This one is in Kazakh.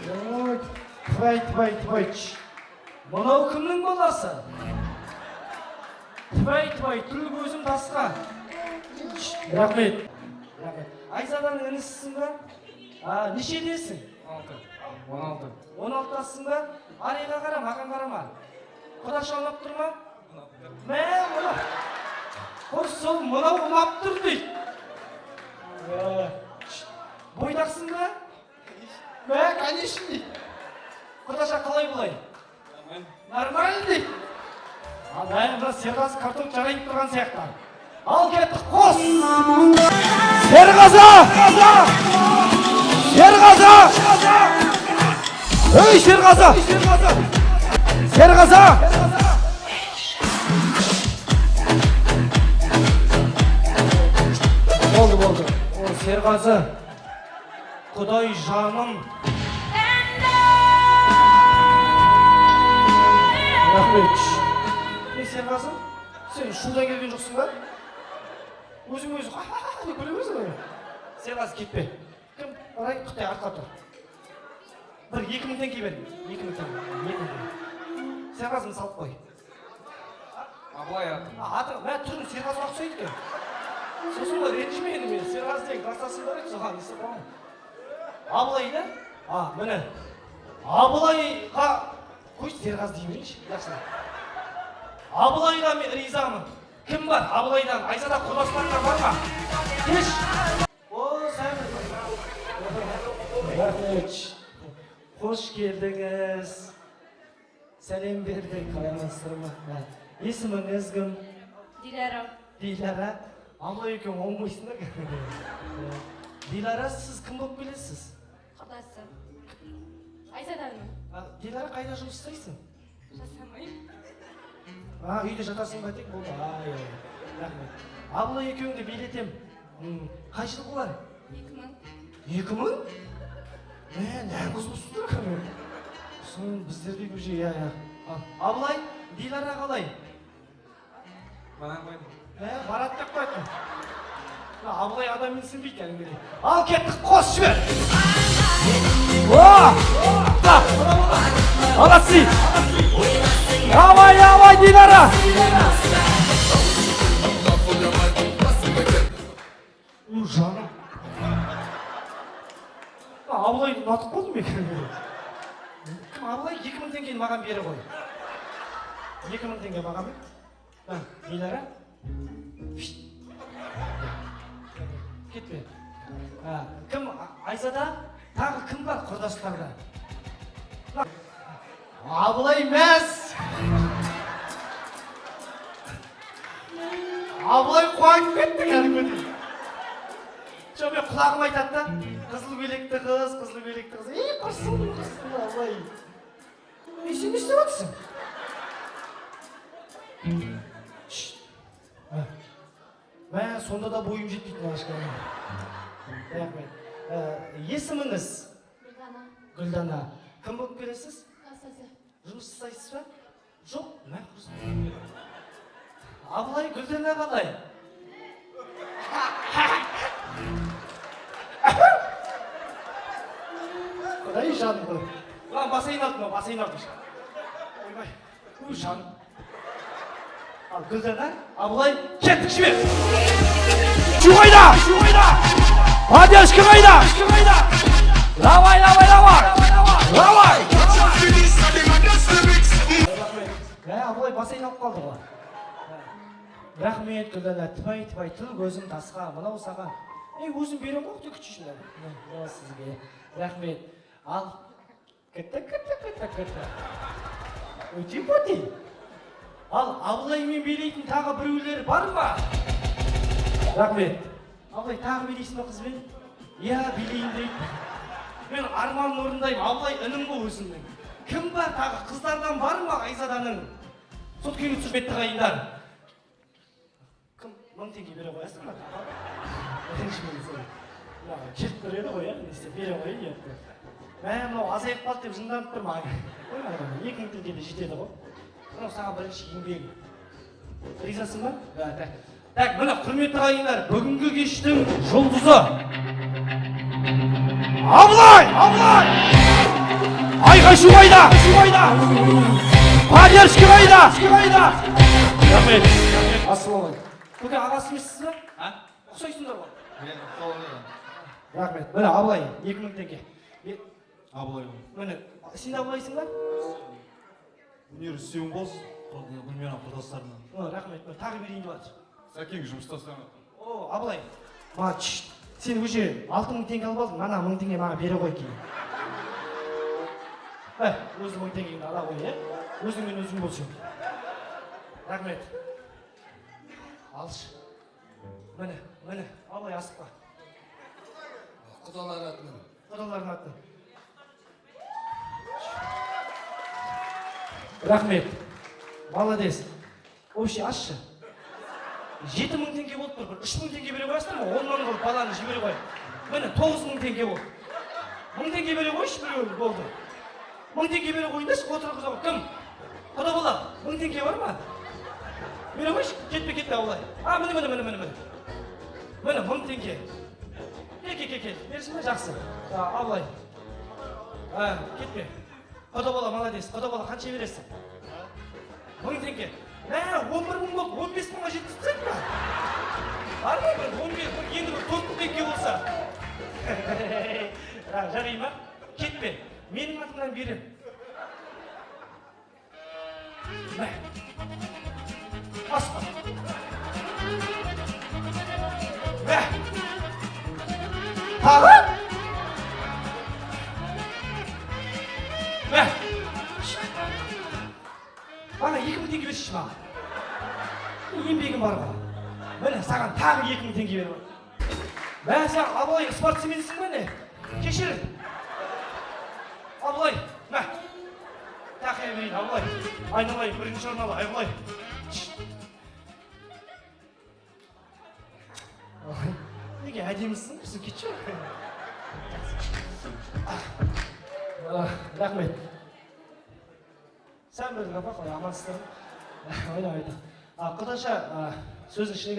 Тыбай. Мынау кімнің баласы? Тыбай, түл көзім тасқа. Рахмет. Айзаданың інісісің ба? Нешедесің? 16. 16-тасың ба? Арайға қара, маған қарама. Құдаша ұнап тұр ма? Мә, мұнау. Қос сол мұнау ұнап тұр дейді. Бойдақсың ба? Мә, конечно дейді. Құдаша қалай бұлай? Нормально дейді. Мына Серғазы картоп жарайып тұрған сияқты. Ал кеттік, қос! Серғазы! Ей, Серғазы! Болды. О, Серғазы, Құдай жаным. Рахмет. Серғазы, сен шудан келген жоқсың ба? Өзің не көре берсің ғой? Серғазы, кетпе. Кім? Арай, Қытай артқа тұр. Бір 2000 теңге бер. 2000 теңге. Серғазыны салып қой. Абылай атым. Мә түрін Серғазыға ұқсайды екен. Сосын ба ренжіме енді мен. Серғазы деген кластасым бар еді, соған естіп қоямын. Абылай да? Міне. Абылайға қойшы Серғазы дейін берейінші. Жақсы. Абылайға мен ризамын. Кім бар? Абылайдан Айзада құрдастарыңдар бар ма? Кеш! О, сәлем. Рахмет. Қош келдіңіз. Сәлем бердік. Қалайсыздар ма? Есіміңіз кім? Дилара. Абылай екен оңмайсыңдар. Дилара, сіз кім болып келесіз? Құрдасы. Айзаданмын. Дилара, қайда жұмыс істейсің? Жасамайым. Үйде жатасың ба тек болды. Рахмет. Абылай екеуіңді билетем. Қай жыл болар? 2000. 2000? Нәңіз бұсыңдар кәме. Соң біздердегі уже, Абылай, Дилара қалай? Баран қойдым. Барат деп қойдым. Абылай адаммен сінбейді әліңгеде. Ал кеттік, қос жібер! Аласы! Давай, Дилара! Жаным. Абылай ұнатып болдым екен. Абылай 2000 теңгені маған бері қой. 2000 теңге маған бер. Дилара. Кетпе. Кім? Айзада? Тағы кім бар құрдастарда? Абылай мәз! Абылай қуанып кетті кәдімгідей. Жоқ, мен құлағым айтады да, қызыл көйлекті қыз. Құрсын, Абылай. Сен не істеп жатсың? Сонда да бойым жетпейді машканың. Есіміңіз? Гүлдана. Кім болып келесіз? Жұмыс жасайсыз ба? Жоқ, мә құрсын. Абылай, Гүлдана қалай? Құдай жаным ғой. Басайын алдым. Ойбай, жаным. Ал Гүлдана, Абылай, кеттік жібер! Şu қайда! Поддержка қайда! Давай! Абылай басайын алып қалды ғой. Рахмет, Гүлдана, тыбай, түл көзім тасқа, мынау саған. Өзім берем қоқты күтшішілер. Сізге. Рахмет. Ал, кітті. Өте. Ал, Абылаймен билейтін тағы біреулер бар ма? Рахмет. Абылай, тағы билейсің ба қызбен? Билейін дейді. Мен арманын орындаймын. Абылай, інім ғой өзімнің. Кім бар тағы? Қыздардан бар ма Айзаданың? Соткені түсірбетті қайындар. Кім? 1000 теңге бере қоясың ба? Келіп көреді ғой, бере қойын ертті. Мынау азайып қалды деп жынданып тұр маған. 2000 теңге де жетеді ғой. Мынау саған бірінші еңбегің. Ризасың ба? Так, мына құрметті ағайындар, бүгінгі кештің жұлдызы Абылай! Айқай шу қайда? Поддержка қайда? Рахмет. Ассалаумағалейкум. Көке ағасы емессіз ба? А? Ұқсайсыңдар ғой. Мен қолымда. Рахмет. Міне Абылай 2000 теңге. Абылай. Міне сен де Абылайсың ба? Өнер істеуің болсын. Гүлмира құрдастарынан. Рахмет. Мен тағы берейін деп жатыр. Сәкең жұмыстасың. О, Абылай. Сен уже 6000 теңге алып алдың. Мана 1000 теңге маған бере қой кейін. Өзің 1000 теңгеңді ала қой, өзіңмен өзің болсын. Рахмет. Алшы. Міне, Абылай асықпа. Құдалардың атын. Рахмет. Молодец. Вообще ашшы. 7000 теңге болып тұр. 3000 теңге бере қойасың ба? 10 мың қылып баланы жібере қой. Міне 9000 теңге болды. 1000 теңге бере қойшы біреу болды. 1000 теңге бере қойыңдашы, отырғыза қой. Кім? Құда бола. 1000 теңге бар ма? Бере қойшы. Кетпе Абылай. Міне. Міне 1000 теңге. Кел. Берсін бе? Жақсы. Абылай. Кетпе. Құда бола, молодец. Құда бола, қанша бересің? 1000 теңге. 11 мың болды, 15 мыңға жеткізсек па? Бар ма бір 11 мың, енді бір 4 мың теңге болса? Жарай ма? Кетпе. Менің атымнан берем. Басқа. Тағы? Бана 2000 теңге берші маған. Еңбегім бар ғой. Міне саған тағы 2000 теңге беріп. Сен Абылай спортсменсің бе не? Кешір. Абылай, тақия берейін, Абылай. Айналайын, бірінші орын ал, Абылай. Неге әдемісің? Біздің кетші? Рахмет. Sen böyle kafa koy, amansızlarım. Öyle. Arkadaşlar, sözün içine